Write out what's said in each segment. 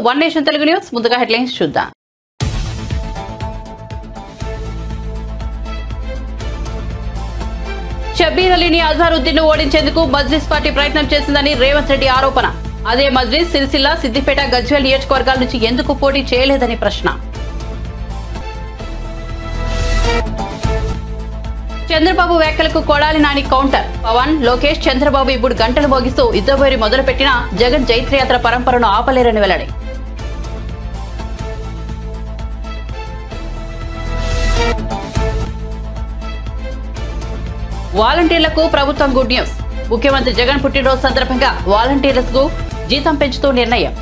One nation Telugu news. ముందుగా headlines చూద్దాం. Shabbir అలీని Azharuddin ఓడించేందుకు Majlis party ప్రయత్నం చేసిందని రేవంత్ రెడ్డి ఆరోపణ. అదే మజ్లిస్ సిరిసిల్ల, సిద్దిపేట, గజ్వేల్ నియోజకవర్గాల నుంచి ఎందుకు పోటీ చేయలేదని ప్రశ్న. చంద్రబాబు వ్యాఖ్యలకు కొడాలి నాని కౌంటర్. పవన్, లోకేష్, చంద్రబాబు ఇప్పుడు గంటలు మోగిస్తూ యుద్ధబోరి మొదలుపెట్టిన జగన్ జైత్రయాత్ర పరంపరను ఆపలేరని వెల్లడి. వాలంటీర్లకు ప్రభుత్వం గుడ్ న్యూస్. ముఖ్యమంత్రి జగన్ పుట్టినరోజు సందర్భంగా వాలంటీర్లకు జీతం పెంచుతూ నిర్ణయం.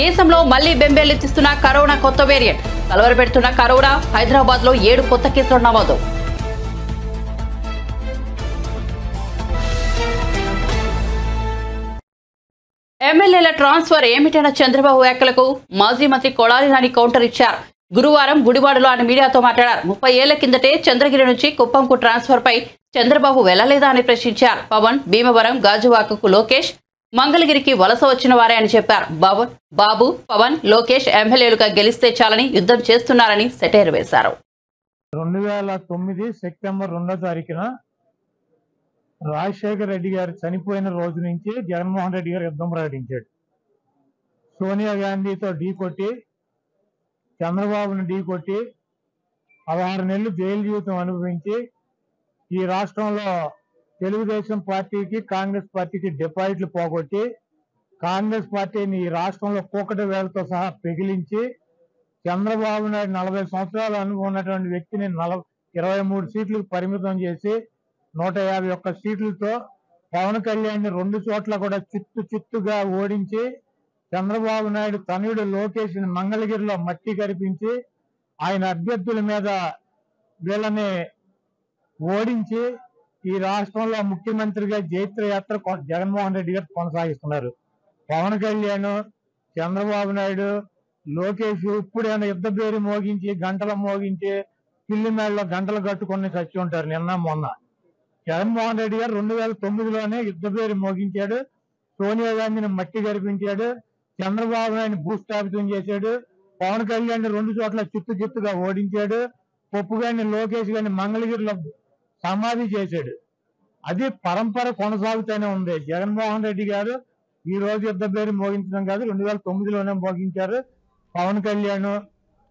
దేశంలో మళ్లీ బెంబేలెత్తిస్తున్న కరోనా కొత్త వేరియంట్. కలవరపెడుతున్న కరోనా. హైదరాబాద్ లో 7 కొత్త కేసులు నమోదు. ఎమ్మెల్యేల ట్రాన్స్ఫర్ ఏమిటన్న చంద్రబాబు వ్యాఖ్యలకు మాజీ మంత్రి కొడాలి నాని కౌంటర్ ఇచ్చారు. గురువారం గుడివాడలో ఆయన మీడియాతో మాట్లాడారు. 30 ఏళ్ల కిందటే చంద్రగిరి నుంచి కుప్పంకు ట్రాన్స్ఫర్ పై చంద్రబాబు వెళ్లలేదా అని ప్రశ్నించారు. పవన్, భీమవరం, గాజువాకకు లోకేష్, మంగళగిరికి వలస వచ్చిన వారే అని చెప్పారు. బాబు, పవన్, లోకేష్ ఎమ్మెల్యేలుగా గెలిస్తే చాలని యుద్ధం చేస్తున్నారని సెటైర్ వేశారు. 2009 సెప్టెంబర్ 2వ తారీఖున రాజశేఖర రెడ్డి గారు చనిపోయిన రోజు నుంచి జగన్మోహన్ రెడ్డి గారు యుద్ధం ప్రకటించాడు. సోనియా గాంధీతో ఢీ కొట్టి, చంద్రబాబును ఢీ కొట్టి 16 నెలలు జైలు జీవితం అనుభవించి ఈ రాష్ట్రంలో తెలుగుదేశం పార్టీకి, కాంగ్రెస్ పార్టీకి డిపాజిట్లు పోగొట్టి కాంగ్రెస్ పార్టీని ఈ రాష్ట్రంలో కూకటి వేలతో సహా పెగిలించి చంద్రబాబు నాయుడు 40 సంవత్సరాలు అనుభవం ఉన్నటువంటి వ్యక్తిని 23 సీట్లకు పరిమితం చేసి 151 సీట్లతో పవన్ కళ్యాణ్ 2 చోట్ల కూడా చిత్తుగా ఓడించి చంద్రబాబు నాయుడు తనయుడు లోకేష్ మంగళగిరిలో మట్టి కరిపించి ఆయన అభ్యర్థుల మీద వీళ్ళని ఓడించి ఈ రాష్ట్రంలో ముఖ్యమంత్రిగా జైత్రయాత్ర జగన్మోహన్ రెడ్డి గారు కొనసాగిస్తున్నారు. పవన్ కళ్యాణ్, చంద్రబాబు నాయుడు, లోకేష్ ఇప్పుడైనా యుద్ధ పేరు మోగించి గంటలు మోగించి పిల్లి మేడలో గంటలు కట్టుకొని చచ్చి ఉంటారు నిన్న మొన్న. జగన్మోహన్ రెడ్డి గారు 2009లోనే యుద్ధ పేరు మోగించాడు. సోనియా గాంధీని మట్టి గరిపించాడు. చంద్రబాబు నాయుడిని భూస్థాపితం చేశాడు. పవన్ కళ్యాణ్ 2 చోట్ల చిత్తుగా ఓడించాడు. పప్పు గారిని, లోకేష్ గారిని మంగళగిరిలో సమాధి చేశాడు. అది పరంపర కొనసాగుతూనే ఉంది. జగన్మోహన్ రెడ్డి గారు ఈ రోజు యుద్ధ పేరు మోగించడం కాదు, 2009లోనే మోగించారు. పవన్ కళ్యాణ్,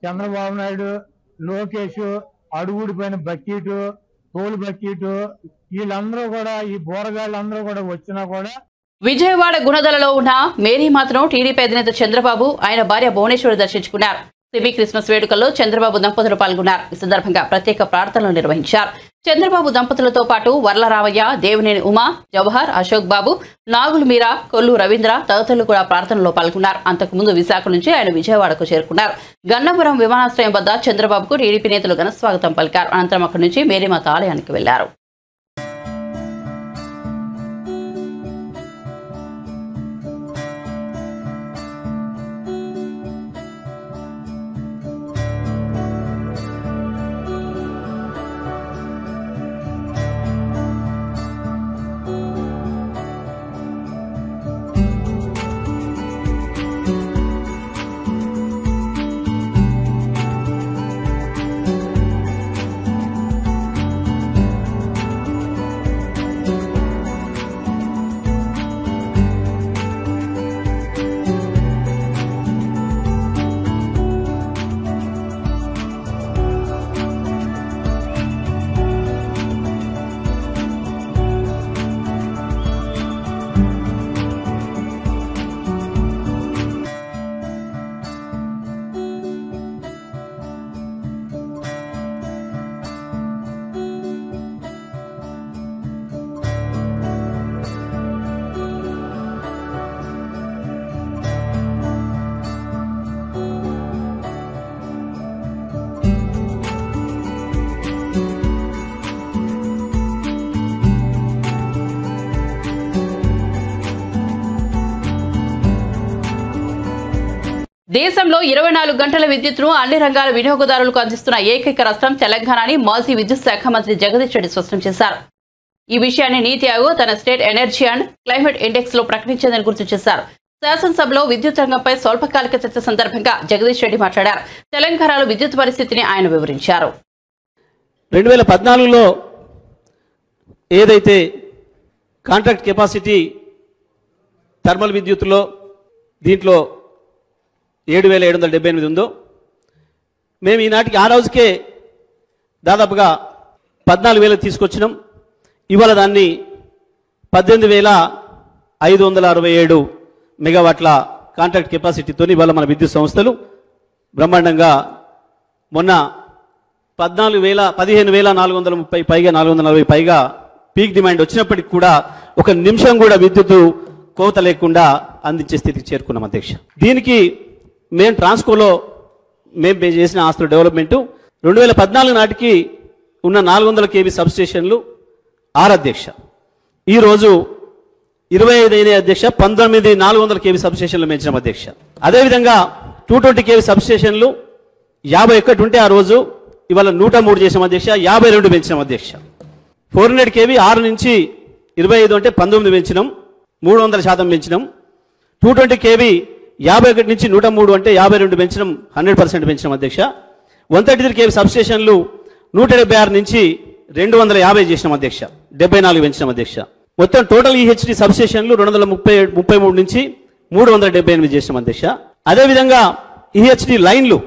చంద్రబాబు నాయుడు, లోకేష్, అడుగుడిపోయిన బకీటు, తోలు బకీటు, వీళ్ళందరూ కూడా ఈ బోరగాళ్ళందరూ కూడా వచ్చినా కూడా విజయవాడ గుణదలలో ఉన్న మేరీ మాత్రం టీడీపీ అధినేత చంద్రబాబు, ఆయన భార్య భువనేశ్వరి దర్శించుకున్నారు. సిబి క్రిస్మస్ వేడుకల్లో చంద్రబాబు దంపతులు పాల్గొన్నారు. ఈ సందర్భంగా ప్రత్యేక ప్రార్థనలు నిర్వహించారు. చంద్రబాబు దంపతులతో పాటు వర్లరామయ్య, దేవినేని ఉమా, జవహర్, అశోక్ బాబు, నాగులు మీరా, కొల్లు రవీంద్ర తదితరులు కూడా ప్రార్థనలో పాల్గొన్నారు. అంతకుముందు విశాఖ నుంచి ఆయన విజయవాడకు చేరుకున్నారు. గన్నవరం విమానాశ్రయం వద్ద చంద్రబాబుకు టీడీపీ నేతలు ఘన స్వాగతం పలికారు. అనంతరం అక్కడి నుంచి మేరీమాత ఆలయానికి వెళ్లారు. దేశంలో 24 గంటల విద్యుత్తును అన్ని రంగాల వినియోగదారులకు అందిస్తున్న ఏకైక రాష్ట్రం తెలంగాణ అని మాజీ విద్యుత్ శాఖ మంత్రి జగదీష్ రెడ్డి స్పష్టం చేశారు. ఈ విషయాన్ని నీతి ఆయోగ్ తన state energy and climate index లో ప్రకటించిందని గుర్తు చేశారు. శాసనసభలో విద్యుత్ రంగంపై స్వల్పకాలిక చర్చ సందర్భంగా జగదీష్ రెడ్డి మాట్లాడారు. తెలంగాణలో విద్యుత్ పరిస్థితిని ఆయన వివరించారు. 2014లో ఏదైతే కాంట్రాక్ట్ కెపాసిటీ థర్మల్ విద్యుత్తులో దీంట్లో 7,778 ఉందో మేము ఈనాటికి ఆ రోజుకే దాదాపుగా 14,000 తీసుకొచ్చినాం. ఇవాళ దాన్ని 18,567 మెగావాట్ల కాంట్రాక్ట్ కెపాసిటీతో ఇవాళ మన విద్యుత్ సంస్థలు బ్రహ్మాండంగా మొన్న 15,430 పైగా 440 పైగా పీక్ డిమాండ్ వచ్చినప్పటికి కూడా ఒక నిమిషం కూడా విద్యుత్ కోత లేకుండా అందించే స్థితికి చేరుకున్నాం అధ్యక్ష. దీనికి మేము ట్రాన్స్కోలో మేము చేసిన ఆస్తుల డెవలప్మెంట్ 2014 నాటికి ఉన్న 400 kV సబ్ స్టేషన్లు 6 అధ్యక్ష. ఈరోజు 25 అయిన అధ్యక్ష 19 400 kV సబ్ స్టేషన్లు పెంచినాం అధ్యక్ష. అదేవిధంగా 220 kV సబ్ స్టేషన్లు 51 ఉంటే ఆ రోజు ఇవాళ 103 చేసాం అధ్యక్ష. 52 పెంచినాం అధ్యక్ష. 400 kV 6 నుంచి 25 అంటే 19 పెంచినాం, 300% పెంచినాం. 220 kV 51 నుంచి 103 అంటే 52 పెంచినాం, 100% పెంచినాం అధ్యక్ష. 133 kV సబ్ స్టేషన్లు 176 నుంచి 250 చేసినాం అధ్యక్ష, 74 పెంచినాం అధ్యక్ష. మొత్తం టోటల్ ఈహెచ్డి సబ్ స్టేషన్లు 233 నుంచి 378 చేసినాం అధ్యక్ష. అదేవిధంగా ఈహెచ్డి లైన్లు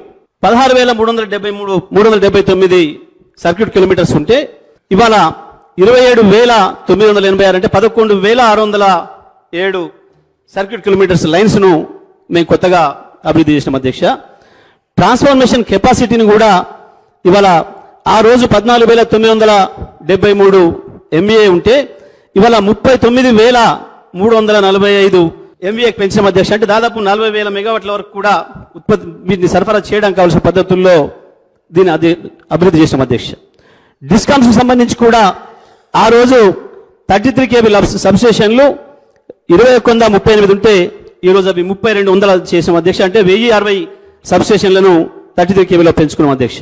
16,379 సర్క్యూట్ కిలోమీటర్స్ ఉంటే ఇవాళ 27,986 అంటే 11,607 సర్క్యూట్ కిలోమీటర్స్ లైన్స్ను మేము కొత్తగా అభివృద్ధి చేసినాం అధ్యక్ష. ట్రాన్స్ఫర్మేషన్ కెపాసిటీని కూడా ఇవాళ ఆ రోజు 14,973 MVA ఉంటే ఇవాళ 39,345 MVA పెంచిన అధ్యక్ష. అంటే దాదాపు 40,000 మెగావాట్ల వరకు కూడా వీటిని సరఫరా చేయడానికి కావాల్సిన పద్ధతుల్లో దీన్ని అభివృద్ధి చేసినాం అధ్యక్ష. డిస్కామ్స్ సంబంధించి కూడా ఆ రోజు 33 kV సబ్ స్టేషన్లు 2138 ఉంటే ఈరోజు అవి 3200 చేసాం అధ్యక్ష. అంటే 1060 సబ్ స్టేషన్లను 33 kVలో పెంచుకున్నాం అధ్యక్ష.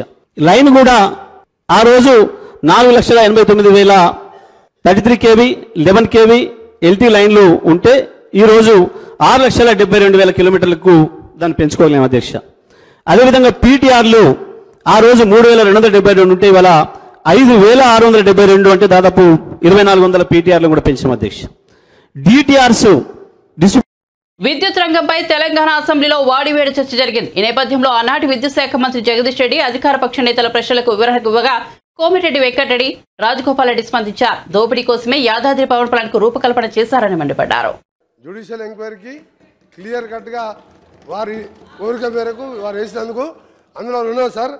లైన్ కూడా ఆ రోజు 4,89,000 33 kV 11 kV LT లైన్లు ఉంటే ఈరోజు 6,72,000 కిలోమీటర్లకు దాన్ని పెంచుకోగలేము అధ్యక్ష. అదేవిధంగా పీటీఆర్లు ఆ రోజు 3,272 ఉంటే ఇవాళ 5,672 అంటే దాదాపు 2,400 పీటీఆర్లు కూడా పెంచాం అధ్యక్ష. డిటిఆర్స్ విద్యుత్ రంగంపై తెలంగాణ అసెంబ్లీలో వాడివేడి చర్చ జరిగింది. ఈ నేపథ్యంలో ఆనాటి విద్యుత్ శాఖ మంత్రి జగదీష్ రెడ్డి అధికార పక్ష నేతల ప్రశ్నలకు వివరణ ఇవ్వగా కోమిరెడ్డి వెంకటరెడ్డి, రాజగోపాల్ రెడ్డి స్పందించారు. దోపిడీ కోసమే యాదాద్రి పవర్ ప్లాంట్ కు రూపకల్పన చేశారని మండిపడ్డారు. జ్యుడిషియల్ ఎంక్వైరీకి క్లియర్ కట్గా వారి కోరిక మేరకు వారు వేసినందుకు అందులో ఉన్నాం సార్.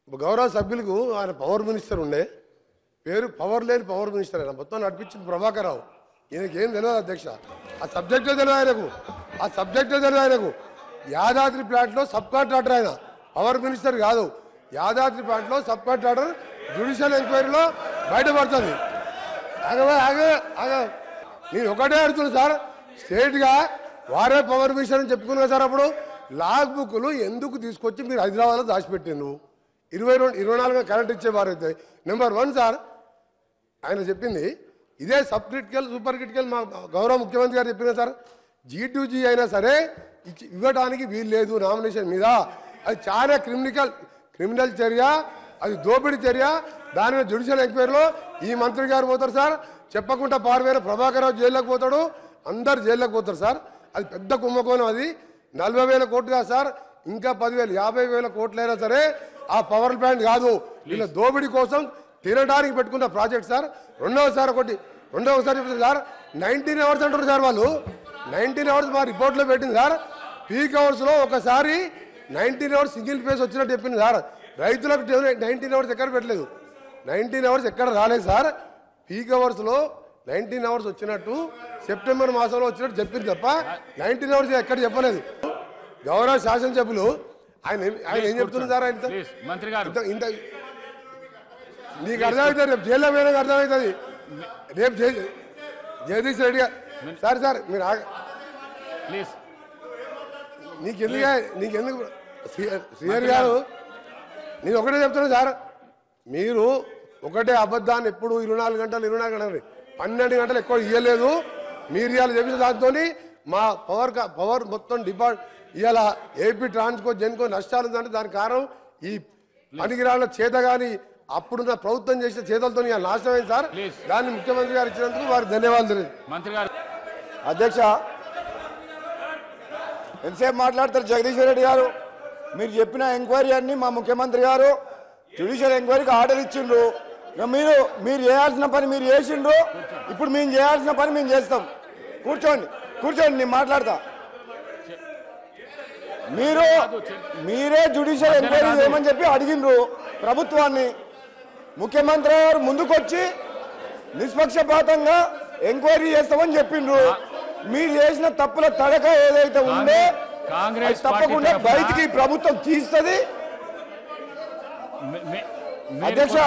గౌరవ సభ్యులకు ఆయన పవర్ మినిస్టర్ ఉండే పేరు పవర్ లేని పవర్ మినిస్టర్ ఆయన మొత్తం నడిపించింది ప్రభాకర్ రావు. ఈయనకి ఏం తెలియదు అధ్యక్ష, ఆ సబ్జెక్టే తెలియదు ఆయనకు. యాదాద్రి ప్లాంట్లో సబ్ కాంట్రాక్టర్ ఆయన, పవర్ మినిస్టర్ కాదు. యాదాద్రి ప్లాంట్లో సబ్ కాంట్రాక్టర్ జ్యుడిషియల్ ఎంక్వైరీలో బయటపడుతుంది. నేను ఒకటే అడుగుతున్నా సార్, స్టేట్గా వారే పవర్ మినిస్టర్ అని చెప్పుకున్నా సార్. అప్పుడు లాగ్ బుక్లు ఎందుకు తీసుకొచ్చి మీరు హైదరాబాద్లో దాచిపెట్టిండ్రు? 24 కరెంట్ ఇచ్చేవారైతే నెంబర్ 1 సార్ ఆయన చెప్పింది ఇదే సబ్ క్రిటికల్ సూపర్ క్రిటికల్ మా గౌరవ ముఖ్యమంత్రి గారు చెప్పిన సార్. G2G అయినా సరే ఇవ్వడానికి వీలు లేదు నామినేషన్ మీద. అది చాలా క్రిమినల్ చర్య, అది దోపిడీ చర్య. దాని మీద జ్యుడిషియల్ ఎంక్వైరీలో ఈ మంత్రి గారు పోతారు సార్, చెప్పకుండా పారిపోయిన ప్రభాకర్ రావు జైల్లోకి పోతాడు, అందరు జైల్లోకి పోతారు సార్. అది పెద్ద కుంభకోణం. అది 40,000 కోట్లు కాదు సార్, ఇంకా 10,000 50,000 కోట్లైనా సరే ఆ పవర్ ప్లాంట్ కాదు. వీళ్ళ దోపిడీ కోసం తినడానికి పెట్టుకున్న ప్రాజెక్ట్ సార్. రెండవసారి చెప్తుంది సార్ 19 అవర్స్ అంటారు సార్ వాళ్ళు. 19 అవర్స్ మా రిపోర్ట్లో పెట్టింది సార్. పీక్ అవర్స్లో ఒకసారి 19 అవర్స్ సింగిల్ ఫేస్ వచ్చినట్టు చెప్పింది సార్. రైతులకు 19 అవర్స్ ఎక్కడ పెట్టలేదు, 19 అవర్స్ ఎక్కడ రాలేదు సార్. పీక్ అవర్స్లో 19 అవర్స్ వచ్చినట్టు సెప్టెంబర్ మాసంలో వచ్చినట్టు చెప్పింది తప్ప 19 అవర్స్ ఎక్కడ చెప్పలేదు. గౌరవ శాసనసభ్యులు ఆయన ఏం చెప్తున్నారు సార్? ఆయన ఇంత నీకు అర్థమవుతుంది, రేపు జైల్లో పోయినా అర్థమవుతుంది. రేపు జగదీష్ రెడ్డి గారు సార్ మీరు నీకెందుకు శ్రీహరి గారు నేను ఒకటే చెప్తున్నా సార్, మీరు ఒకటే అబద్ధాన్ని ఎప్పుడు 24 గంటలు 12 గంటలు ఎక్కువ ఇవ్వలేదు. మీరు ఇవాళ చెప్పిన దాంతో మా పవర్ మొత్తం ఇవాళ ఏపీ ట్రాన్స్కో జెన్కో నష్టాలు ఉందంటే దానికి కారణం ఈ పనికిరాళ్ళ చేత కానీ అప్పుడున్న ప్రభుత్వం చేసిన చేతలతో ఇవాళ నాశనమైంది సార్. దాన్ని ముఖ్యమంత్రి గారు ఇచ్చినందుకు వారికి ధన్యవాదాలు. అధ్యక్ష, ఎంతసేపు మాట్లాడతారు జగదీశ్వర్ రెడ్డి గారు? మీరు చెప్పిన ఎంక్వైరీ అన్ని మా ముఖ్యమంత్రి గారు జ్యుడిషియల్ ఎంక్వైరీకి ఆర్డర్ ఇచ్చిండ్రు. మీరు చేయాల్సిన పని మీరు చేసిండ్రు. ఇప్పుడు మేము చేయాల్సిన పని మేము చేస్తాం. కూర్చోండి నేను మాట్లాడతా. మీరే జ్యుడిషియల్ ఎంక్వైరీ చేయమని చెప్పి అడిగిండ్రు ప్రభుత్వాన్ని. ముఖ్యమంత్రి గారు ముందుకొచ్చి నిష్పక్షపాతంగా ఎంక్వైరీ చేస్తామని చెప్పిండ్రు. మీరు చేసిన తప్పుల తడక ఏదైతే ఉందో తప్పకుండా బయటికి ప్రభుత్వం తీస్తుంది. అధ్యక్ష,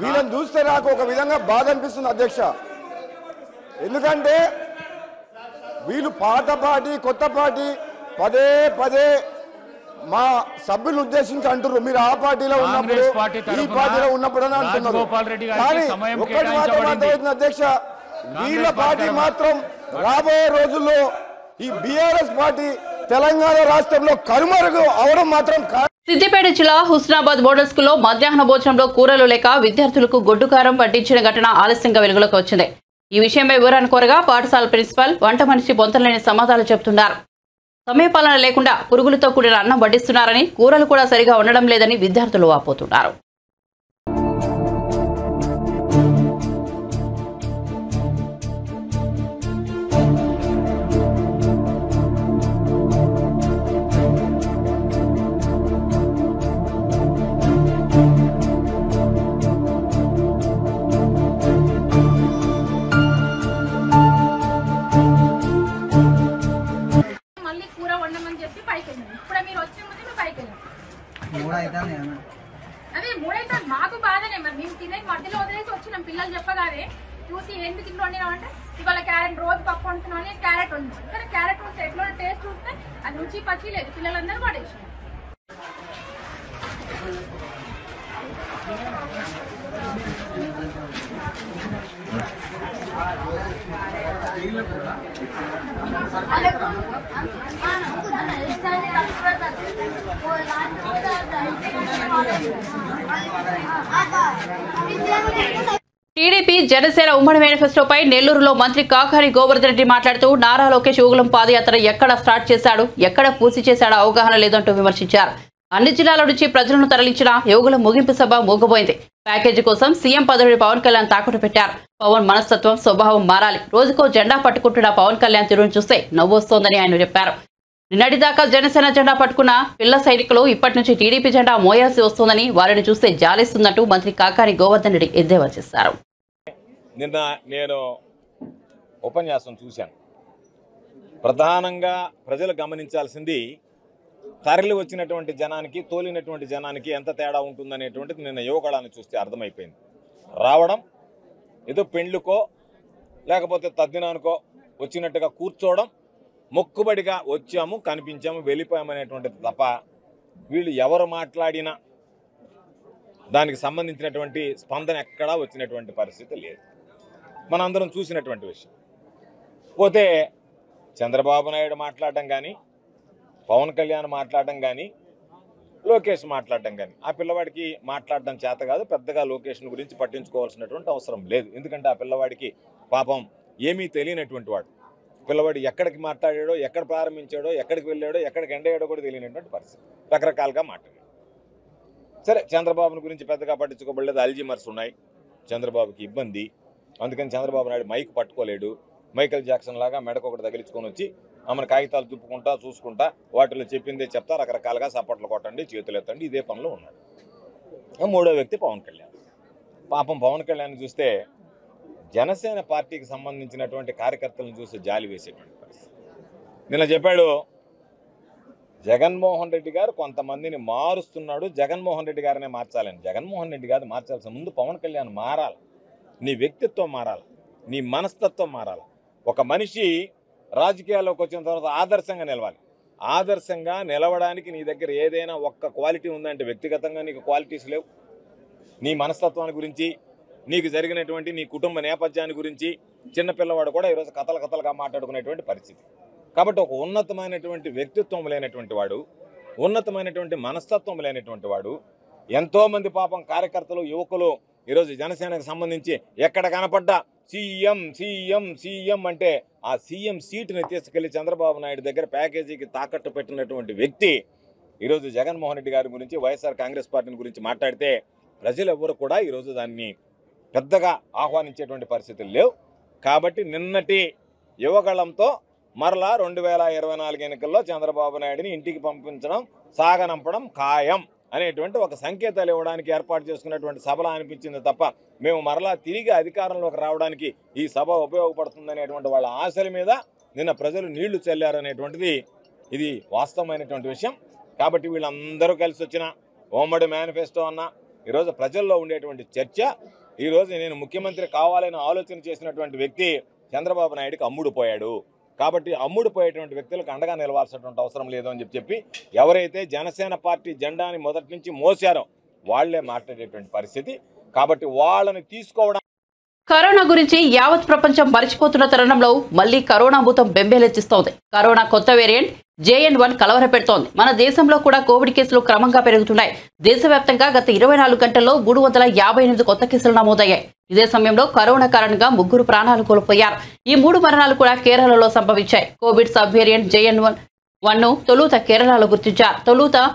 వీళ్ళని చూస్తే నాకు ఒక విధంగా బాధ అనిపిస్తుంది అధ్యక్ష. ఎందుకంటే వీళ్ళు పాత పార్టీ కొత్త పార్టీ పదే మా సభ్యులను ఉద్దేశించి అంటున్నారు, మీరు ఆ పార్టీలో ఉన్నప్పుడు ఈ పార్టీలో ఉన్నప్పుడు అని అంటున్నారు. కానీ ఒక్కటి మాత్రం అర్థమవుతుంది అధ్యక్ష, వీళ్ళ పార్టీ మాత్రం రాబోయే రోజుల్లో ఈ బీఆర్ఎస్ పార్టీ తెలంగాణ రాష్ట్రంలో కనుమరుగు అవడం మాత్రం. సిద్దిపేట జిల్లా హుస్నాబాద్ మోడల్ స్కూల్లో మధ్యాహ్న భోజనంలో కూరలు లేక విద్యార్థులకు గొడ్డుకారం వడ్డించిన ఘటన ఆలస్యంగా వెలుగులోకి వచ్చింది. ఈ విషయమై వివరణ కోరగా పాఠశాల ప్రిన్సిపల్ వంట మనిషి బొంతలేని సమాధానాలు చెబుతున్నారు. సమయపాలన లేకుండా పురుగులతో కూడిన అన్నం వడ్డిస్తున్నారని, కూరలు కూడా సరిగా ఉండడం లేదని విద్యార్థులు వాపోతున్నారు. అదే మూడైతే మాకు బాధనే, మరి మేము తినే మధ్యలో వదిలేసి వచ్చినాం. పిల్లలు చెప్పగానే చూసి ఎందుకు ఇంట్లో వండినామంటే ఇవాళ క్యారెట్ రోజు పప్పు వండుతున్నామని క్యారెట్ ఉంది. సరే క్యారెట్ వస్తే ఎట్లా టేస్ట్ చూస్తే అది రుచి పచ్చి లేదు, పిల్లలందరూ పడేసినాం. టీడీపీ జనసేన ఉమ్మడి మేనిఫెస్టోపై నెల్లూరులో మంత్రి కాకాని గోవర్ధన్ రెడ్డి మాట్లాడుతూ నారా లోకేష్ ఊగులం పాదయాత్ర ఎక్కడ స్టార్ట్ చేశాడు, ఎక్కడ పూర్తి చేశాడో అవగాహన లేదంటూ విమర్శించారు. అన్ని జిల్లాల నుంచి ప్రజలను తరలించిన యోగులం ముగింపు సభ మూగబోయింది. ప్యాకేజీ కోసం సీఎం పదవిని పవన్ కళ్యాణ్ తాకట్టు పెట్టారు. పవన్ మనస్తత్వం స్వభావం మారాలి. రోజుకో జెండా పట్టుకుంటున్న పవన్ కళ్యాణ్ తీరును చూస్తే నవ్వొస్తోందని ఆయన చెప్పారు. నిన్నటిదాకా జనసేన జెండా పట్టుకున్న పిల్ల సైనికులు ఇప్పటి నుంచి టీడీపీ జెండా మోయాల్సి వస్తోందని, వారిని చూస్తే జాలేస్తుందంటూ మంత్రి కాకాని గోవర్ధన్ రెడ్డి ఎద్దేవా చేశారు. నిన్న నేను ఉపన్యాసం చూశాను. ప్రధానంగా ప్రజలు గమనించాల్సింది తరలి వచ్చినటువంటి జనానికి తోలినటువంటి జనానికి ఎంత తేడా ఉంటుందనేటువంటిది నిన్న యువకులను చూస్తే అర్థమైపోయింది. రావడం ఏదో పెండ్లుకో లేకపోతే తద్దినానికో వచ్చినట్టుగా కూర్చోవడం, మొక్కుబడిగా వచ్చాము కనిపించాము వెళ్ళిపోయామనేటువంటిది తప్ప వీళ్ళు ఎవరు మాట్లాడినా దానికి సంబంధించినటువంటి స్పందన ఎక్కడా వచ్చినటువంటి పరిస్థితి లేదు. మనందరం చూసినటువంటి విషయం. పోతే చంద్రబాబు నాయుడు మాట్లాడడం కానీ, పవన్ కళ్యాణ్ మాట్లాడడం కానీ, లోకేష్ మాట్లాడడం కానీ, ఆ పిల్లవాడికి మాట్లాడడం చేత కాదు. పెద్దగా లోకేష్ని గురించి పట్టించుకోవాల్సినటువంటి అవసరం లేదు. ఎందుకంటే ఆ పిల్లవాడికి పాపం ఏమీ తెలియనటువంటి వాడు. పిల్లవాడు ఎక్కడికి మాట్లాడాడో, ఎక్కడ ప్రారంభించాడో, ఎక్కడికి వెళ్ళాడో, ఎక్కడికి ఎండయ్యాడో కూడా తెలియనటువంటి పరిస్థితి. రకరకాలుగా మాట్లాడాడు. సరే, చంద్రబాబుని గురించి పెద్దగా పట్టించుకోబడలేదు. అల్జీమర్స్ ఉన్నాయి, చంద్రబాబుకి ఇబ్బంది. అందుకని చంద్రబాబు నాయుడు మైక్ పట్టుకోలేడు. మైకేల్ జాక్సన్ లాగా మెడకు ఒకటి తగిలించుకొని వచ్చి ఆమెను కాగితాలు తిప్పుకుంటా చూసుకుంటా వాటిలో చెప్పిందే చెప్తా రకరకాలుగా సపోర్ట్లు కొట్టండి, చేతులు ఎత్తండి, ఇదే పనిలో ఉన్నాడు. మూడో వ్యక్తి పవన్ కళ్యాణ్. పాపం పవన్ కళ్యాణ్ చూస్తే జనసేన పార్టీకి సంబంధించినటువంటి కార్యకర్తలను చూసి జాలి వేసేటువంటి పరిస్థితి. నిన్న చెప్పాడు జగన్మోహన్ రెడ్డి గారు కొంతమందిని మారుస్తున్నాడు, జగన్మోహన్ రెడ్డి గారినే మార్చాలని. జగన్మోహన్ రెడ్డి గారు మార్చాల్సిన ముందు పవన్ కళ్యాణ్ మారాలి. నీ వ్యక్తిత్వం మారాలి, నీ మనస్తత్వం మారాలి. ఒక మనిషి రాజకీయాల్లోకి వచ్చిన తర్వాత ఆదర్శంగా నిలవాలి. ఆదర్శంగా నిలవడానికి నీ దగ్గర ఏదైనా ఒక్క క్వాలిటీ ఉందంటే వ్యక్తిగతంగా నీకు క్వాలిటీస్ లేవు. నీ మనస్తత్వాన్ని గురించి, నీకు జరిగినటువంటి నీ కుటుంబ నేపథ్యాన్ని గురించి చిన్నపిల్లవాడు కూడా ఈరోజు కథలుగా మాట్లాడుకునేటువంటి పరిస్థితి. కాబట్టి ఒక ఉన్నతమైనటువంటి వ్యక్తిత్వం లేనటువంటి వాడు, ఉన్నతమైనటువంటి మనస్తత్వం లేనటువంటి వాడు, ఎంతోమంది పాపం కార్యకర్తలు, యువకులు ఈరోజు జనసేనకు సంబంధించి ఎక్కడ కనపడ్డా సీఎం అంటే ఆ సీఎం సీటుని తీసుకెళ్లి చంద్రబాబు నాయుడు దగ్గర ప్యాకేజీకి తాకట్టు పెట్టినటువంటి వ్యక్తి ఈరోజు జగన్మోహన్ రెడ్డి గారి గురించి, వైఎస్ఆర్ కాంగ్రెస్ పార్టీని గురించి మాట్లాడితే ప్రజలు ఎవరు కూడా ఈరోజు దాన్ని పెద్దగా ఆహ్వానించేటువంటి పరిస్థితులు లేవు. కాబట్టి నిన్నటి యువగళంతో మరలా 2024 ఎన్నికల్లో చంద్రబాబు నాయుడిని ఇంటికి పంపించడం, సాగనంపడం ఖాయం అనేటువంటి ఒక సంకేతాలు ఇవ్వడానికి ఏర్పాటు చేసుకున్నటువంటి సభలా అనిపించింది తప్ప మేము మరలా తిరిగి అధికారంలోకి రావడానికి ఈ సభ ఉపయోగపడుతుందనేటువంటి వాళ్ళ ఆశల మీద నిన్న ప్రజలు నీళ్లు చల్లారనేటువంటిది ఇది వాస్తవమైనటువంటి విషయం. కాబట్టి వీళ్ళందరూ కలిసి వచ్చిన ఉమ్మడి మేనిఫెస్టో అన్న ఈరోజు ప్రజల్లో ఉండేటువంటి చర్చ, ఈరోజు నేను ముఖ్యమంత్రి కావాలని ఆలోచన చేసినటువంటి వ్యక్తి చంద్రబాబు నాయుడికి అమ్ముడు పోయాడు. కాబట్టి అమ్ముడు పోయేటువంటి వ్యక్తులకు అండగా నిలవాల్సినటువంటి అవసరం లేదు అని చెప్పి ఎవరైతే జనసేన పార్టీ జెండాని మొదటి నుంచి మోసారో వాళ్లే మాట్లాడేటువంటి పరిస్థితి. కాబట్టి వాళ్ళని తీసుకోవడం. కరోనా గురించి యావత్ ప్రపంచం మరిచిపోతున్న తరుణంలో మళ్లీ కరోనా భూతం బెంబేలెత్తిస్తోంది. కరోనా కొత్త వేరియంట్ JN.1 కలవరపెడుతోంది. మన దేశంలో కూడా కోవిడ్ కేసులు క్రమంగా పెరుగుతున్నాయి. దేశవ్యాప్తంగా గత 24 గంటల్లో 358 కొత్త కేసులు నమోదయ్యాయి. ఇదే సమయంలో కరోనా కారణంగా 3 ప్రాణాలు కోల్పోయారు. ఈ 3 మరణాలు కూడా కేరళలో సంభవించాయి. కోవిడ్ సబ్ వేరియంట్ JN.1ను తొలుత కేరళలో గుర్తించారు.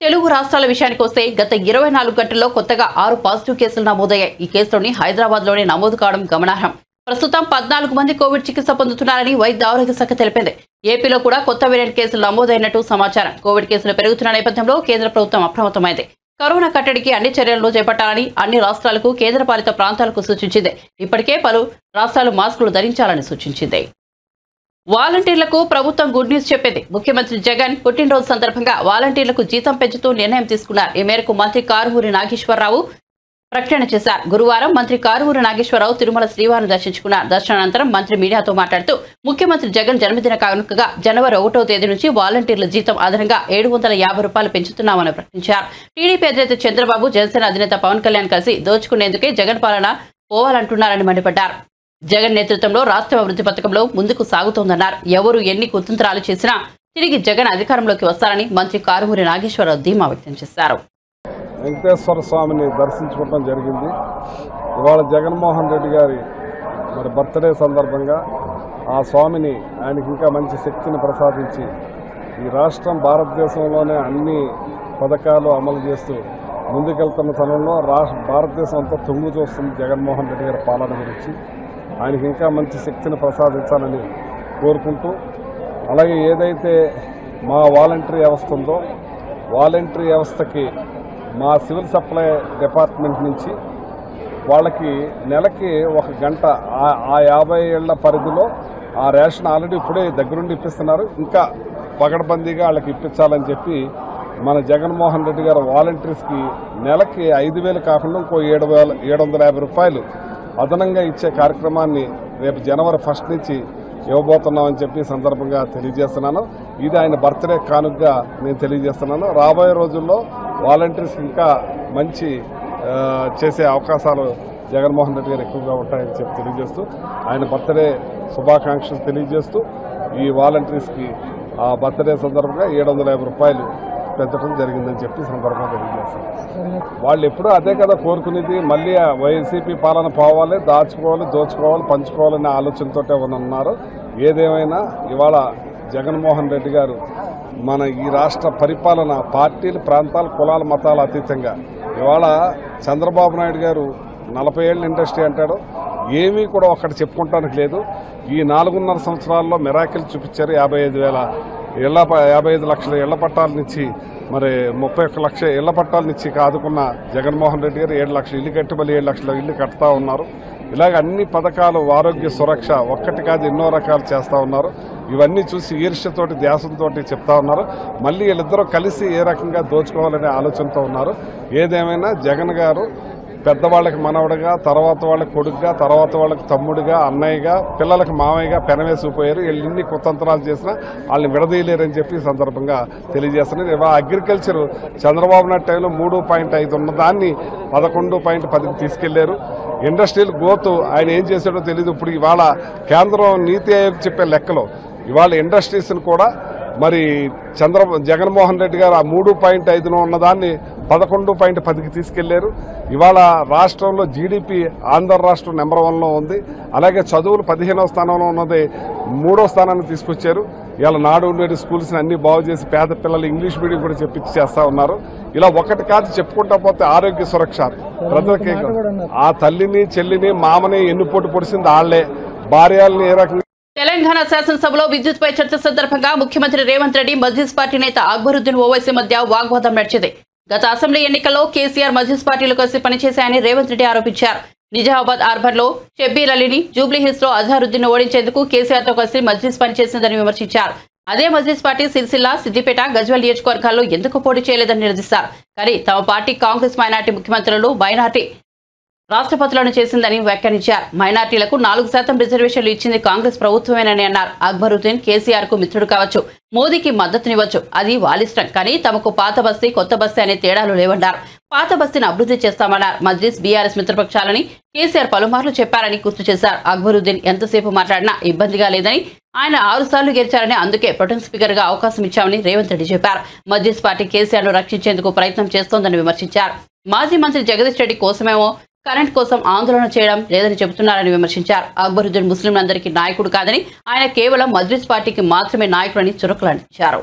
తెలుగు రాష్ట్రాల విషయానికి వస్తే గత 24 గంటల్లో కొత్తగా 6 పాజిటివ్ కేసులు నమోదయ్యాయి. ఈ కేసులోని హైదరాబాద్లోనే నమోదు కావడం గమనార్హం. ప్రస్తుతం 14 మంది కోవిడ్ చికిత్స పొందుతున్నారని వైద్య ఆరోగ్య శాఖ తెలిపింది. ఏపీలో కూడా కొత్త వేరియంట్ కేసులు నమోదైనట్టు సమాచారం. కోవిడ్ కేసులు పెరుగుతున్న నేపథ్యంలో కేంద్ర ప్రభుత్వం అప్రమత్తమైంది. కరోనా కట్టడికి అన్ని చర్యలను చేపట్టాలని అన్ని రాష్ట్రాలకు, కేంద్రపాలిత ప్రాంతాలకు సూచించింది. ఇప్పటికే పలు రాష్ట్రాలు మాస్కులు ధరించాలని సూచించింది. వాలంటీర్లకు ప్రభుత్వం గుడ్ న్యూస్ చెప్పింది. ముఖ్యమంత్రి జగన్ పుట్టినరోజు సందర్భంగా వాలంటీర్లకు జీతం పెంచుతూ నిర్ణయం తీసుకున్నారు. ఈ మేరకు మంత్రి కారుమూరి నాగేశ్వరరావు ప్రకటన చేశారు. గురువారం మంత్రి కారుమూరి నాగేశ్వరరావు తిరుమల శ్రీవారిని దర్శించుకున్నారు. దర్శనానంతరం మంత్రి మీడియాతో మాట్లాడుతూ ముఖ్యమంత్రి జగన్ జన్మదిన కానుకగా జనవరి 1వ తేదీ నుంచి వాలంటీర్ల జీతం అదనంగా 750 రూపాయలు పెంచుతున్నామని ప్రకటించారు. టీడీపీ అధినేత చంద్రబాబు, జనసేన అధినేత పవన్ కళ్యాణ్ కలిసి దోచుకునేందుకే జగన్ పాలన పోవాలంటున్నారని మండిపడ్డారు. జగన్ నేతృత్వంలో రాష్ట్ర అభివృద్ధి పథకంలో ముందుకు సాగుతోందన్నారు. ఎవరు ఎన్ని కుతంత్రాలు చేసినా తిరిగి జగన్ అధికారంలోకి వస్తారని మంత్రి కారుమూరి నాగేశ్వరరావు ధీమా వ్యక్తం చేశారు. వెంకటేశ్వర స్వామిని దర్శించుకోవడం జరిగింది. ఇవాళ జగన్మోహన్ రెడ్డి గారి బర్త్డే సందర్భంగా ఆ స్వామిని ఆయనకి ఇంకా మంచి శక్తిని ప్రసాదించి ఈ రాష్ట్రం భారతదేశంలోనే అన్ని పథకాలు అమలు చేస్తూ ముందుకెళ్తున్న తరుణంలో భారతదేశం అంతా తొంగు చూస్తుంది జగన్మోహన్ రెడ్డి గారి పాలన గురించి. ఆయనకి ఇంకా మంచి శక్తిని ప్రసాదించాలని కోరుకుంటూ, అలాగే ఏదైతే మా వాలంటరీ వ్యవస్థ ఉందో వాలంటరీ వ్యవస్థకి మా సివిల్ సప్లై డిపార్ట్మెంట్ నుంచి వాళ్ళకి నెలకి 1 గంట ఆ 50 ఏళ్ల పరిధిలో ఆ రేషన్ ఆల్రెడీ ఇప్పుడే దగ్గరుండి ఇప్పిస్తున్నారు. ఇంకా పగడబందీగా వాళ్ళకి ఇప్పించాలని చెప్పి మన జగన్మోహన్ రెడ్డి గారు వాలంటీర్స్కి నెలకి 5,000 కాకుండా ఇంకో 750 రూపాయలు అదనంగా ఇచ్చే కార్యక్రమాన్ని రేపు జనవరి 1 నుంచి ఇవ్వబోతున్నామని చెప్పి సందర్భంగా తెలియజేస్తున్నాను. ఇది ఆయన బర్త్డే కానుకగా నేను తెలియజేస్తున్నాను. రాబోయే రోజుల్లో వాలంటీర్స్ ఇంకా మంచి చేసే అవకాశాలు జగన్మోహన్ రెడ్డి గారు ఎక్కువగా ఉంటాయని చెప్పి తెలియజేస్తూ ఆయన బర్త్డే శుభాకాంక్షలు తెలియజేస్తూ ఈ వాలంటీర్స్కి ఆ బర్త్డే సందర్భంగా 750 రూపాయలు పెంచడం జరిగిందని చెప్పి సందర్భంగా తెలియజేస్తారు. వాళ్ళు ఎప్పుడూ అదే కదా కోరుకునేది, మళ్ళీ వైసీపీ పాలన పోవాలి, దాచుకోవాలి, దోచుకోవాలి, పంచుకోవాలనే ఆలోచనతోటే ఉన్నారు. ఏదేమైనా ఇవాళ జగన్మోహన్ రెడ్డి గారు మన ఈ రాష్ట్ర పరిపాలన పార్టీలు, ప్రాంతాలు, కులాల, మతాల అతీతంగా ఇవాళ చంద్రబాబు నాయుడు గారు 40 ఏళ్ళ ఇండస్ట్రీ అంటాడు. ఏమీ కూడా ఒక్కటి చెప్పుకుంటానికి లేదు. ఈ 4.5 సంవత్సరాల్లో మిరాకిల్ చూపించారు. 55 లక్షల ఇళ్ల పట్టాల నుంచి 31 లక్ష ఇళ్ల పట్టాల నుంచి ఆదుకున్న జగన్మోహన్ రెడ్డి గారు 7 లక్షల ఇల్లు కట్టి మళ్ళీ 7 లక్షల ఇల్లు కడతా ఉన్నారు. ఇలాగ అన్ని పథకాలు, ఆరోగ్య సురక్ష ఒక్కటి కాదు ఎన్నో రకాలు చేస్తూ ఉన్నారు. ఇవన్నీ చూసి ఈర్ష్యతోటి, ధ్యాసంతో చెప్తా ఉన్నారు. మళ్ళీ వీళ్ళిద్దరూ కలిసి ఏ రకంగా దోచుకోవాలనే ఆలోచనతో ఉన్నారు. ఏదేమైనా జగన్ గారు పెద్దవాళ్ళకి మనవడుగా, తర్వాత వాళ్ళకి కొడుకుగా, తర్వాత వాళ్ళకి తమ్ముడిగా, అన్నయ్యగా, పిల్లలకు మామయ్యగా పెనవేసిపోయారు. వీళ్ళు ఎన్ని కుతంత్రాలు చేసినా వాళ్ళని విడదీయలేరని చెప్పి ఈ సందర్భంగా తెలియజేస్తున్నారు. ఇవాళ అగ్రికల్చర్ చంద్రబాబు నాయుడు టైంలో 3.5 ఉన్న దాన్ని 11.10కి తీసుకెళ్లారు. ఇండస్ట్రియల్ గ్రోత్ ఆయన ఏం చేశాడో తెలియదు. ఇప్పుడు ఇవాళ కేంద్రం నీతి ఆయోగ్ చెప్పే లెక్కలో ఇవాళ ఇండస్ట్రీస్ని కూడా మరి జగన్మోహన్ రెడ్డి గారు ఆ 3.5లో ఉన్నదాన్ని 11.10కి తీసుకెళ్లారు. ఇవాళ రాష్ట్రంలో జీడిపి ఆంధ్ర రాష్ట్రం నెంబర్ 1లో ఉంది. అలాగే చదువులు 15వ స్థానంలో ఉన్నది 3వ స్థానాన్ని తీసుకొచ్చారు. ఇవాళ నాడు నేడు స్కూల్స్ అన్ని బాగు చేసి పేద పిల్లలు ఇంగ్లీష్ మీడియం కూడా చేస్తా ఉన్నారు. ఇలా ఒకటి కాదు చెప్పుకుంటా పోతే ఆరోగ్య సురక్ష ప్రజలకి ఆ తల్లిని చెల్లిని మామని ఎన్నుపోటు పొడిసింది వాళ్లే, భార్యల్ని ఏ రకంగా. తెలంగాణ శాసనసభలో విద్యుత్పై చర్చ సందర్భంగా ముఖ్యమంత్రి రేవంత్ రెడ్డి మజ్లిస్ పార్టీ నేత అక్బరుద్దీన్ ఓవైసీ మధ్య వాగ్వాదం నడిచింది. గత అసెంబ్లీ ఎన్నికల్లో కేసీఆర్ మజ్లిస్ పార్టీలు కలిసి పనిచేశాయని రేవంత్ రెడ్డి ఆరోపించారు. నిజామాబాద్ అర్బన్ లో షబ్బీర్ అలీని, జూబ్లీహిల్స్ లో అజహరుద్దీన్ ఓడించేందుకు కేసీఆర్ తో కలిసి మజ్లిస్ పనిచేసిందని విమర్శించారు. అదే మజ్లిస్ పార్టీ సిరిసిల్ల, సిద్దిపేట, గజ్వేల్ నియోజకవర్గాల్లో ఎందుకు పోటీ చేయలేదని నిలదీశారు. కానీ తమ పార్టీ కాంగ్రెస్ మైనార్టీ ముఖ్యమంత్రులను మైనార్టీ రాష్ట్రపతులను చేసిందని వ్యాఖ్యానించారు. మైనార్టీలకు 4% రిజర్వేషన్లు ఇచ్చింది కాంగ్రెస్ ప్రభుత్వమేనని అన్నారు. అక్బరుద్దీన్ కేసీఆర్ కు మిత్రుడు కావచ్చు, మోదీకి మద్దతునివ్వచ్చు, అది వాళ్ళిష్టం. కానీ తమకు పాత బస్తీ కొత్త బస్తీ అనే తేడాలు లేవన్నారు. పాత బస్తీని అభివృద్ధి చేస్తామన్నారు. మజ్లిస్ బీఆర్ఎస్ మిత్రపక్షాలని కేసీఆర్ పలుమార్లు చెప్పారని గుర్తు చేశారు. అక్బరుద్దీన్ ఎంతసేపు మాట్లాడినా ఇబ్బందిగా లేదని, ఆయన 6 సార్లు గెలిచారని, అందుకే ప్రొటెం స్పీకర్ గా అవకాశం ఇచ్చామని రేవంత్ రెడ్డి చెప్పారు. మజ్లిస్ పార్టీ కేసీఆర్ ను రక్షించేందుకు ప్రయత్నం చేస్తోందని విమర్శించారు. మాజీ మంత్రి జగదీష్ రెడ్డి కోసమేమో కరెంట్ కోసం ఆందోళన చేయడం లేదని చెబుతున్నారని విమర్శించారు. అక్బరుద్దీన్ ముస్లింలందరికీ నాయకుడు కాదని, ఆయన కేవలం మజ్లిస్ పార్టీకి మాత్రమే నాయకుడని చురకలంటించారు.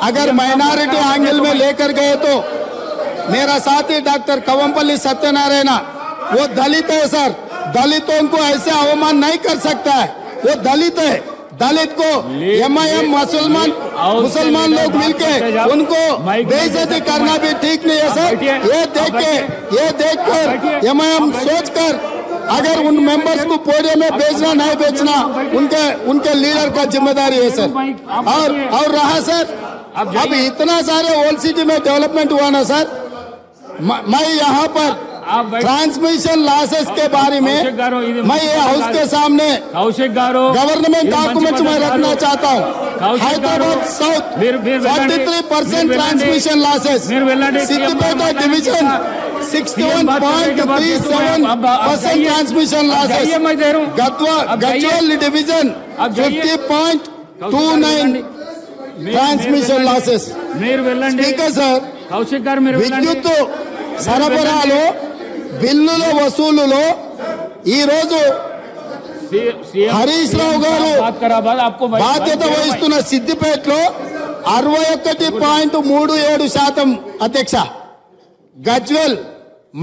अगर माइनॉरिटी एंगल में लेकर गए तो मेरा साथी डॉक्टर कवंपल्ली सत्यनारायण वो दलित है सर, दलितों को ऐसे अवमान नहीं कर सकता है, वो दलित है। दलित को एमआईएम मुसलमान लोग मिलके उनको बेइज्जती करना भी ठीक नहीं है सर। ये देख कर एमआईएम सोच कर अगर उन मेंबर्स को पोडियम में बेचना नहीं बेचना उनके लीडर का जिम्मेदारी है सर। और रहा सर अब इतना सारे ओल्ड सिटी में डेवलपमेंट हुआ ना सर, मैं यहाँ पर ट्रांसमिशन लॉसेस के बारे में मैं ये हाउस के सामने गवर्नमेंट डॉक्यूमेंट्स में रखना चाहता हूँ। Hyderabad south 43% transmission losses, Siddipet division 61.37% transmission losses, Gajwel division 50.29 transmission losses. Speaker sir, విద్యుత్ సరఫరాలో బిల్లుల వసూలులో ఈ రోజు హరీష్ రావు గారు బాధ్యత వహిస్తున్న సిద్దిపేటలో 61.37% అధ్యక్ష, గజ్వేల్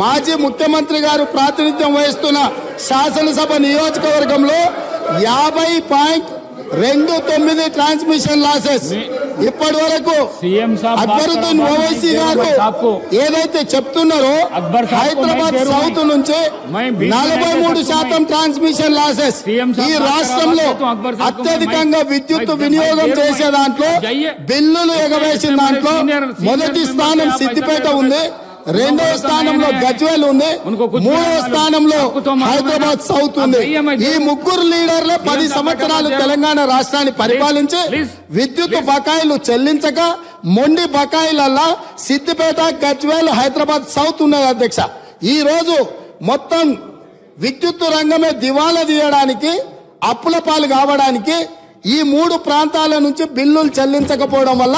మాజీ ముఖ్యమంత్రి గారు ప్రాతినిధ్యం వహిస్తున్న శాసనసభ నియోజకవర్గంలో 50.29 ట్రాన్స్మిషన్ లాసెస్. ఇప్పటి వరకు అక్బరుద్దీన్ ఓవైసీ గారు ఏదైతే చెప్తున్నారో హైదరాబాద్ సౌత్ నుంచి 43% ట్రాన్స్మిషన్ లాసెస్. ఈ రాష్ట్రంలో అత్యధికంగా విద్యుత్ వినియోగం చేసే దాంట్లో, బిల్లులు ఎగవేసిన దాంట్లో మొదటి స్థానం సిద్దిపేట ఉంది, రెండవ స్థానంలో గజ్వేల్ ఉంది, మూడవ స్థానంలో హైదరాబాద్ సౌత్ ఉంది. ఈ ముగ్గురు లీడర్లు 10 సంవత్సరాలు తెలంగాణ రాష్ట్రాన్ని పరిపాలించి విద్యుత్ బకాయిలు చెల్లించక మొండి బకాయిలల్లా సిద్దిపేట, గజ్వేల్, హైదరాబాద్ సౌత్ ఉన్నది అధ్యక్ష. ఈ రోజు మొత్తం విద్యుత్ రంగమే దివాలా తీయడానికి, అప్పుల పాలు కావడానికి ఈ 3 ప్రాంతాల నుంచి బిల్లులు చెల్లించకపోవడం వల్ల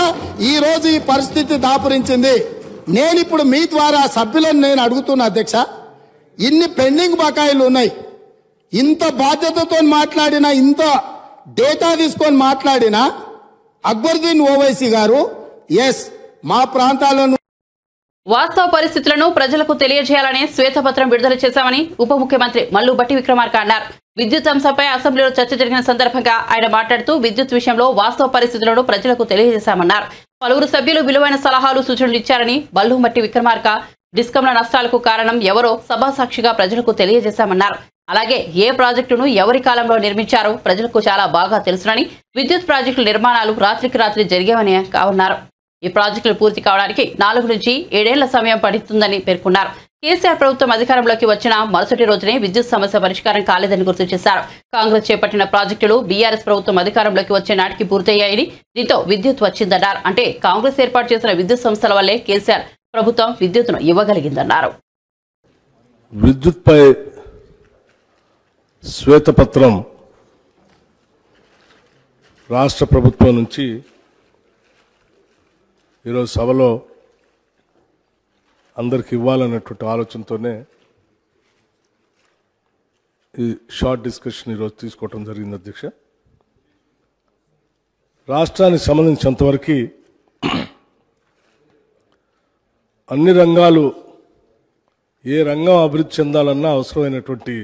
ఈ రోజు ఈ పరిస్థితి దాపురించింది. నేను ఇప్పుడు మీ ద్వారా సభ్యులను నేను అడుగుతున్నా అధ్యక్ష, ఇన్ని పెండింగ్ బకాయిలు ఉన్నాయి, ఇంత బాధ్యతతో మాట్లాడినా, ఇంత డేటా తీసుకొని మాట్లాడినా అక్బరుద్దీన్ ఓవైసీ గారు ఎస్ మా ప్రాంతాలను వాస్తవ పరిస్థితులను ప్రజలకు తెలియజేయాలని శ్వేతపత్రం విడుదల చేశామని ఉప ముఖ్యమంత్రి మల్లు భట్టి విక్రమార్క అన్నారు. విద్యుత్ అంశంపై అసెంబ్లీలో చర్చ జరిగిన సందర్భంగా ఆయన మాట్లాడుతూ విద్యుత్ విషయంలో వాస్తవ పరిస్థితులను ప్రజలకు తెలియజేశామన్నారు. పలువురు సభ్యులు విలువైన సలహాలు, సూచనలు ఇచ్చారని మల్లు భట్టి విక్రమార్క డిస్కంల నష్టాలకు కారణం ఎవరో సభాసాక్షిగా ప్రజలకు తెలియజేశామన్నారు. అలాగే ఏ ప్రాజెక్టును ఎవరి కాలంలో నిర్మించారో ప్రజలకు చాలా బాగా తెలుసునని, విద్యుత్ ప్రాజెక్టుల నిర్మాణాలు రాత్రికి రాత్రి జరిగేవని అన్నారు. ఈ ప్రాజెక్టులు పూర్తి కావడానికి 4 నుంచి 7 ఏళ్ల సమయం పడుతుందని పేర్కొన్నారు. కేసీఆర్ ప్రభుత్వం అధికారంలోకి వచ్చిన మరుసటి రోజునే విద్యుత్ సమస్య పరిష్కారం కాలేదని గుర్తు చేశారు. కాంగ్రెస్ చేపట్టిన ప్రాజెక్టులు బీఆర్ఎస్ ప్రభుత్వం అధికారంలోకి వచ్చే నాటికి పూర్తయ్యాయని, దీంతో విద్యుత్ వచ్చిందన్నారు. అంటే కాంగ్రెస్ ఏర్పాటు చేసిన విద్యుత్ సంస్థల వల్లే కేసీఆర్ ప్రభుత్వం విద్యుత్తును ఇవ్వగలిగిందన్నారు. విద్యుత్పై శ్వేతపత్రం రాష్ట్ర ప్రభుత్వం నుంచి ఈరోజు సభలో అందరికి ఇవ్వాలన్నటువంటి ఆలోచనతోనే ఈ షార్ట్ డిస్కషన్ ఈరోజు తీసుకోవటం జరిగింది. అధ్యక్ష, రాష్ట్రానికి సంబంధించినంతవరకు అన్ని రంగాలు ఏ రంగం అభివృద్ధి చెందాలన్నా అవసరమైనటువంటి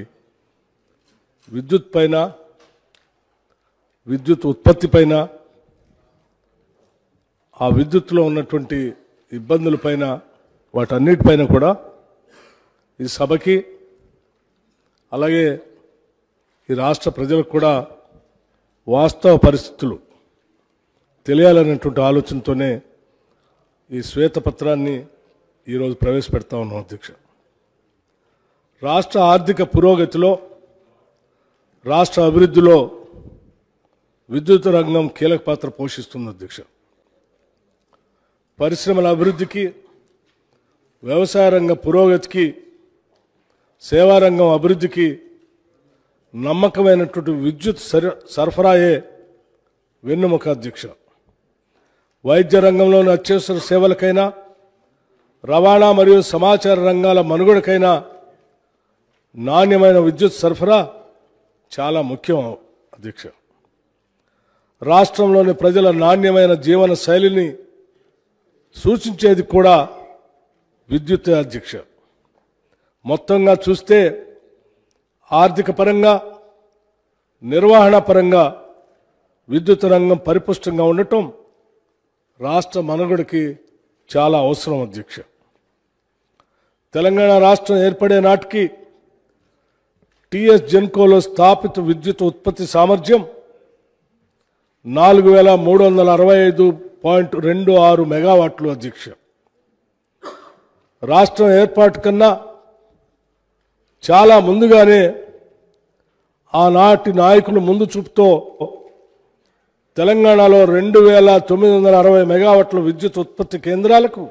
విద్యుత్ పైన, విద్యుత్ ఉత్పత్తి పైన, ఆ విద్యుత్తులో ఉన్నటువంటి ఇబ్బందులపైన, వాటన్నిటిపైన కూడా ఈ సభకి అలాగే ఈ రాష్ట్ర ప్రజలకు కూడా వాస్తవ పరిస్థితులు తెలియాలనేటువంటి ఆలోచనతోనే ఈ శ్వేతపత్రాన్ని ఈరోజు ప్రవేశపెడతా ఉన్నాం. అధ్యక్ష, రాష్ట్ర ఆర్థిక పురోగతిలో, రాష్ట్ర అభివృద్ధిలో విద్యుత్ రంగం కీలక పాత్ర పోషిస్తుంది. అధ్యక్ష, పరిశ్రమల అభివృద్ధికి, వ్యవసాయ రంగ పురోగతికి, సేవారంగం అభివృద్ధికి నమ్మకమైనటువంటి విద్యుత్ సరఫరాయే వెన్నెముక. అధ్యక్ష, వైద్య రంగంలోని అత్యవసర సేవలకైనా, రవాణా మరియు సమాచార రంగాల మనుగడకైనా నాణ్యమైన విద్యుత్ సరఫరా చాలా ముఖ్యం. అధ్యక్ష, రాష్ట్రంలోని ప్రజల నాణ్యమైన జీవన శైలిని సూచించేది కూడా విద్యుత్. అధ్యక్ష, మొత్తంగా చూస్తే ఆర్థిక పరంగా, నిర్వహణ పరంగా విద్యుత్ రంగం పరిపుష్టంగా ఉండటం రాష్ట్ర మనుగడకి చాలా అవసరం. అధ్యక్ష, తెలంగాణ రాష్ట్రం ఏర్పడే నాటికి టీఎస్ జెన్కోలో స్థాపిత విద్యుత్ ఉత్పత్తి సామర్థ్యం 4365.26 మెగావాట్లు. అధ్యక్ష, రాష్ట్రం ఏర్పాటు కన్నా చాలా ముందుగానే ఆనాటి నాయకులు ముందు చూపుతో తెలంగాణలో 2960 మెగావాట్ల విద్యుత్ ఉత్పత్తి కేంద్రాలకు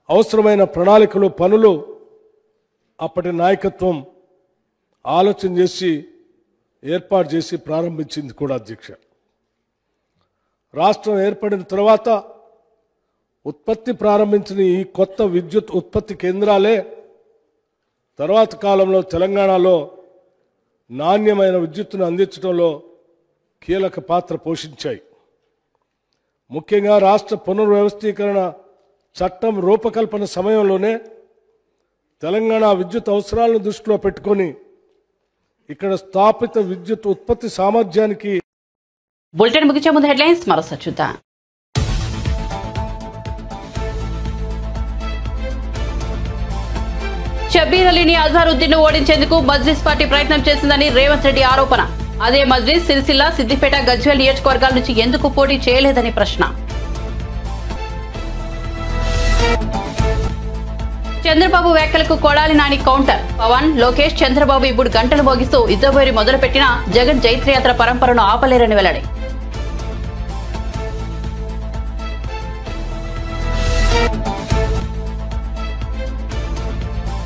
అవసరమైన ప్రణాళికలు, పనులు అప్పటి నాయకత్వం ఆలోచన చేసి ఏర్పాటు చేసి ప్రారంభించింది కూడా. అధ్యక్ష, రాష్ట్రం ఏర్పడిన తర్వాత ఉత్పత్తి ప్రారంభించిన ఈ కొత్త విద్యుత్ ఉత్పత్తి కేంద్రాలే తర్వాత కాలంలో తెలంగాణలో నాణ్యమైన విద్యుత్తును అందించడంలో కీలక పాత్ర పోషించాయి. ముఖ్యంగా రాష్ట్ర పునర్వ్యవస్థీకరణ చట్టం రూపకల్పన సమయంలోనే తెలంగాణ విద్యుత్ అవసరాలను దృష్టిలో పెట్టుకొని ఇక్కడ స్థాపిత విద్యుత్ ఉత్పత్తి సామర్థ్యానికి. బులెటిన్ ముగించే ముందు హెడ్లైన్స్ మరోసారి చూద్దాం. షబ్బీర్ అలీని అజారుద్దీన్ ఓడించేందుకు మజ్లిస్ పార్టీ ప్రయత్నం చేసిందని రేవంత్ రెడ్డి ఆరోపణ. అదే మజ్లిస్ సిరిసిల్ల, సిద్దిపేట, గజ్వేల్ నియోజకవర్గాల నుంచి ఎందుకు పోటీ చేయలేదని ప్రశ్న. చంద్రబాబు వ్యాఖ్యలకు కొడాలి నాని కౌంటర్. పవన్, లోకేష్, చంద్రబాబు ఇప్పుడు గంటలు మోగిస్తూ యుద్ధభేరి మొదలుపెట్టిన జగన్ జైత్రయాత్ర పరంపరను ఆపలేరని వెల్లడి.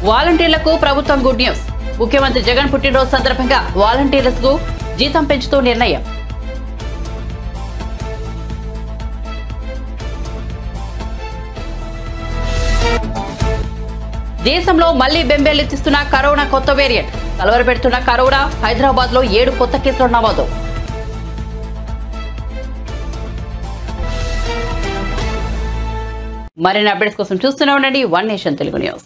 వాలంటీర్లకు ప్రభుత్వం గుడ్ న్యూస్. ముఖ్యమంత్రి జగన్ పుట్టినరోజు సందర్భంగా వాలంటీర్లకు జీతం పెంచుతూ నిర్ణయం. దేశంలో మళ్లీ బెంబేలెత్తిస్తున్న కరోనా కొత్త వేరియంట్. కలవరపెడుతున్న కరోనా, హైదరాబాద్ లో 7 కొత్త కేసులు నమోదు. మరిన్ని అప్డేట్స్ కోసం చూస్తూనే ఉండండి వన్ నేషన్ తెలుగు న్యూస్.